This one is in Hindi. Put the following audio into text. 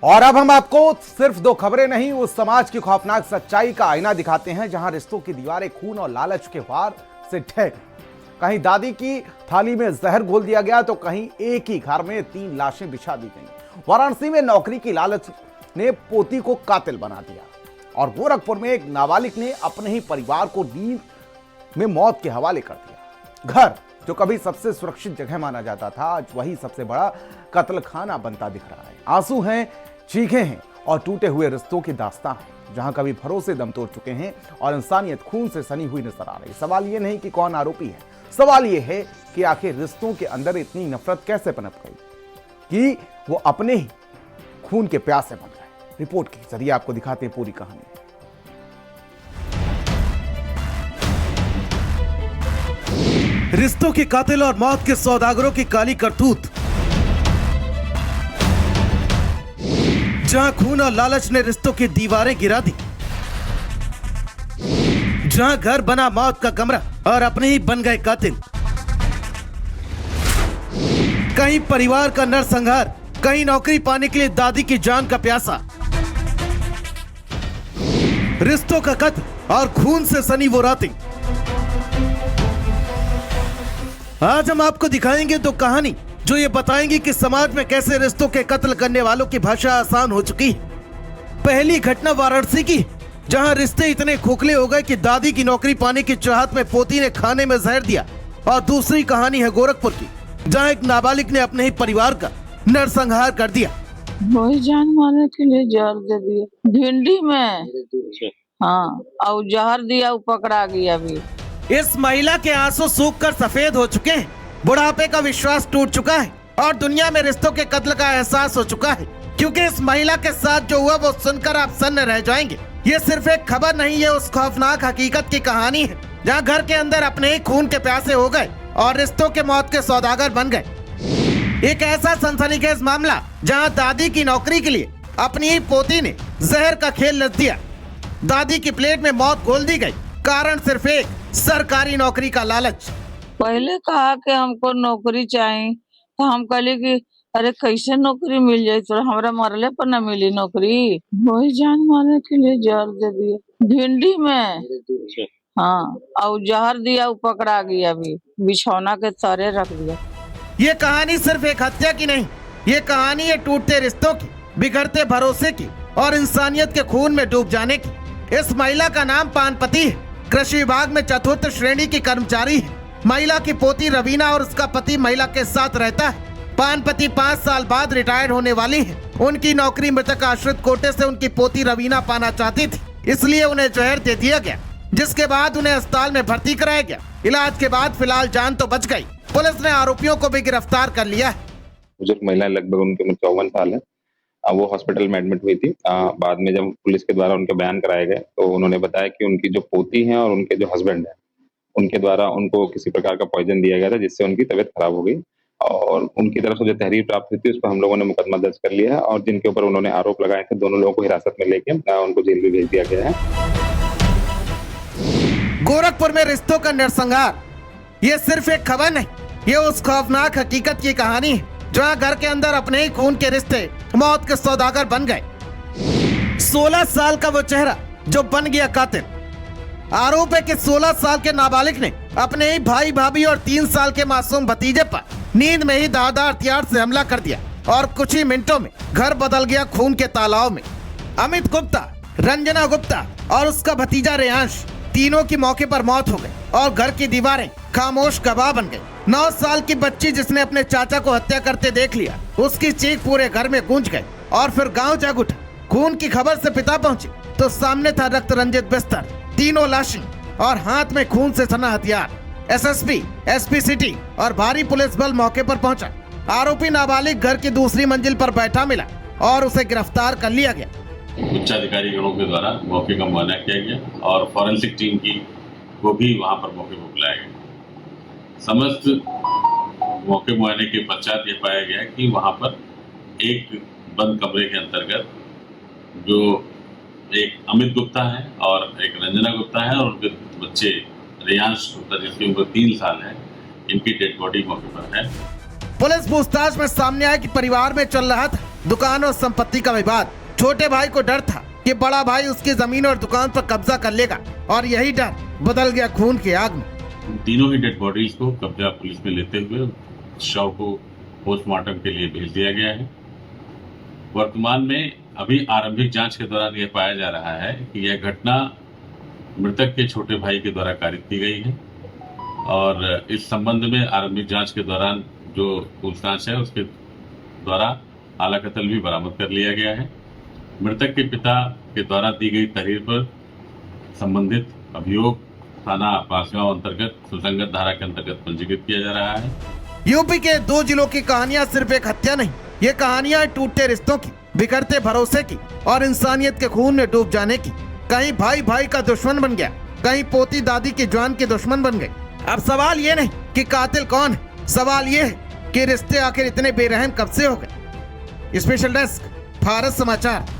और अब हम आपको सिर्फ दो खबरें नहीं, उस समाज की खौफनाक सच्चाई का आईना दिखाते हैं जहां रिश्तों की दीवारें खून और लालच के वार से ढह गई। कहीं दादी की थाली में जहर घोल दिया गया तो कहीं एक ही घर में 3 लाशें बिछा दी गईं। वाराणसी में नौकरी की लालच ने पोती को कातिल बना दिया और गोरखपुर में एक नाबालिग ने अपने ही परिवार को नींद में मौत के हवाले कर दिया। घर जो कभी सबसे सुरक्षित जगह माना जाता था, आज वही सबसे बड़ा कत्लखाना बनता दिख रहा है। आंसू हैं, चीखें हैं और टूटे हुए रिश्तों की दास्तां है जहां कभी भरोसे दम तोड़ चुके हैं और इंसानियत खून से सनी हुई नजर आ रही। सवाल ये नहीं कि कौन आरोपी है, सवाल ये है कि आखिर रिश्तों के अंदर इतनी नफरत कैसे पनप गई कि वो अपने ही खून के प्यासे बन गए। रिपोर्ट के जरिए आपको दिखाते हैं पूरी कहानी। रिश्तों के कातिल और मौत के सौदागरों की काली करतूत, जहां खून और लालच ने रिश्तों की दीवारें गिरा दी, जहां घर बना मौत का कमरा और अपने ही बन गए कातिल। कहीं परिवार का नरसंहार, कहीं नौकरी पाने के लिए दादी की जान का प्यासा। रिश्तों का कत्ल और खून से सनी वो रातें। आज हम आपको दिखाएंगे दो कहानी जो ये बताएंगी कि समाज में कैसे रिश्तों के कत्ल करने वालों की भाषा आसान हो चुकी है। पहली घटना वाराणसी की, जहां रिश्ते इतने खोखले हो गए कि दादी की नौकरी पाने की चाहत में पोती ने खाने में जहर दिया। और दूसरी कहानी है गोरखपुर की, जहां एक नाबालिग ने अपने ही परिवार का नरसंहार कर दिया। वही जान मारने के लिए जहर दे दिया भिंडी में। हाँ, और जहर दिया, वो पकड़ा गया भी। इस महिला के आंसू सूख कर सफेद हो चुके हैं, बुढ़ापे का विश्वास टूट चुका है और दुनिया में रिश्तों के कत्ल का एहसास हो चुका है। क्योंकि इस महिला के साथ जो हुआ वो सुनकर आप सन्न रह जाएंगे। ये सिर्फ एक खबर नहीं है, उस खौफनाक हकीकत की कहानी है जहाँ घर के अंदर अपने ही खून के प्यासे हो गए और रिश्तों के मौत के सौदागर बन गए। एक ऐसा सनसनीखेज मामला जहाँ दादी की नौकरी के लिए अपनी ही पोती ने जहर का खेल रच दिया। दादी की प्लेट में मौत घोल दी गई, कारण सिर्फ एक सरकारी नौकरी का लालच। पहले कहा कि हमको नौकरी चाहिए, तो हम कहले कि अरे कैसे नौकरी मिल जाए, तो हमारा मरले पर न मिली नौकरी। वही जान मारने के लिए जहर दे दिया भिंडी में। हाँ, और जहर दिया, वो पकड़ा गया भी, बिछौना के तरे रख दिया। ये कहानी सिर्फ एक हत्या की नहीं, ये कहानी है टूटते रिश्तों की, बिगड़ते भरोसे की और इंसानियत के खून में डूब जाने की। इस महिला का नाम पानपति है, कृषि विभाग में चतुर्थ श्रेणी की कर्मचारी है। महिला की पोती रवीना और उसका पति महिला के साथ रहता है। पानपति 5 साल बाद रिटायर्ड होने वाली है। उनकी नौकरी मृतक आश्रित कोटे से उनकी पोती रवीना पाना चाहती थी, इसलिए उन्हें जहर दे दिया गया, जिसके बाद उन्हें अस्पताल में भर्ती कराया गया। इलाज के बाद फिलहाल जान तो बच गई। पुलिस ने आरोपियों को भी गिरफ्तार कर लिया है। बुजुर्ग महिला, लगभग उनकी उम्र 54 साल है। वो हॉस्पिटल में एडमिट हुई थी। बाद में जब पुलिस के द्वारा उनके बयान कराए गए तो उन्होंने बताया कि उनकी जो पोती है और उनके जो हस्बैंड है, उनके द्वारा उनको किसी प्रकार का पॉइजन दिया गया था, जिससे उनकी तबीयत खराब हो गई और उनकी तरफ से जो तहरीर प्राप्त हुई थी उस पर हम लोगों ने मुकदमा दर्ज कर लिया है और जिनके ऊपर उन्होंने आरोप लगाए थे, दोनों लोगों को हिरासत में लेके उनको जेल में भेज दिया गया है। गोरखपुर में रिश्तों का नरसंहार, ये सिर्फ एक खबर नहीं, ये उस खौफनाक हकीकत की कहानी है जहाँ घर के अंदर अपने ही खून के रिश्ते मौत के सौदागर बन गए। 16 साल का वो चेहरा जो बन गया कातिल। आरोप है कि 16 साल के नाबालिग ने अपने ही भाई भाभी और 3 साल के मासूम भतीजे पर नींद में ही धारदार हथियार से हमला कर दिया और कुछ ही मिनटों में घर बदल गया खून के तालाब में। अमित गुप्ता, रंजना गुप्ता और उसका भतीजा रेयांश, तीनों की मौके पर मौत हो गई और घर की दीवारें खामोश गवाह बन गई। 9 साल की बच्ची जिसने अपने चाचा को हत्या करते देख लिया, उसकी चीख पूरे घर में गूंज गई और फिर गांव जाग उठा। खून की खबर से पिता पहुंचे तो सामने था रक्त रंजित बिस्तर, 3 लाशें और हाथ में खून से सना हथियार। एसएसपी, एसपी सिटी और भारी पुलिस बल मौके पर पहुंचा। आरोपी नाबालिग घर की दूसरी मंजिल पर बैठा मिला और उसे गिरफ्तार कर लिया गया। उच्चाधिकारी गणों के द्वारा मौके का मुआयना किया गया और फॉरेंसिक टीम को भी वहां पर मौके पर बुलाया गया। समस्त मौके मुआयने के पश्चात ये पाया गया कि वहां पर एक बंद कमरे के अंतर्गत जो एक अमित गुप्ता है और एक रंजना गुप्ता है और उनके बच्चे रेयांश गुप्ता जिसकी उम्र 3 साल है, इनकी डेड बॉडी मौके पर है। पुलिस पूछताछ में सामने आया कि परिवार में चल रहा था दुकान और संपत्ति का विवाद। छोटे भाई को डर था कि बड़ा भाई उसकी जमीन और दुकान पर कब्जा कर लेगा और यही डर बदल गया खून की आग में। तीनों ही डेड बॉडीज को कब्जा पुलिस में लेते हुए शव को पोस्टमार्टम के लिए भेज दिया गया है। वर्तमान में अभी आरंभिक जांच के दौरान यह पाया जा रहा है कि यह घटना मृतक के छोटे भाई के द्वारा कारित की गई है और इस संबंध में आरंभिक जांच के दौरान जो पूछताछ है उसके द्वारा आला कत्ल भी बरामद कर लिया गया है। मृतक के पिता के द्वारा दी गई तहरीर पर संबंधित अभियोग थाना बांसगांव अंतर्गत सुसंगत धारा के अंतर्गत पंजीकृत किया जा रहा है। यूपी के 2 जिलों की कहानियां सिर्फ एक हत्या नहीं, ये कहानियां टूटते रिश्तों की, बिखरते भरोसे की और इंसानियत के खून में डूब जाने की। कहीं भाई भाई का दुश्मन बन गया, कहीं पोती दादी की जान के दुश्मन बन गई। अब सवाल ये नहीं कि कातिल कौन है, सवाल ये है कि रिश्ते आखिर इतने बेरहम कब से हो गए। स्पेशल डेस्क, भारत समाचार।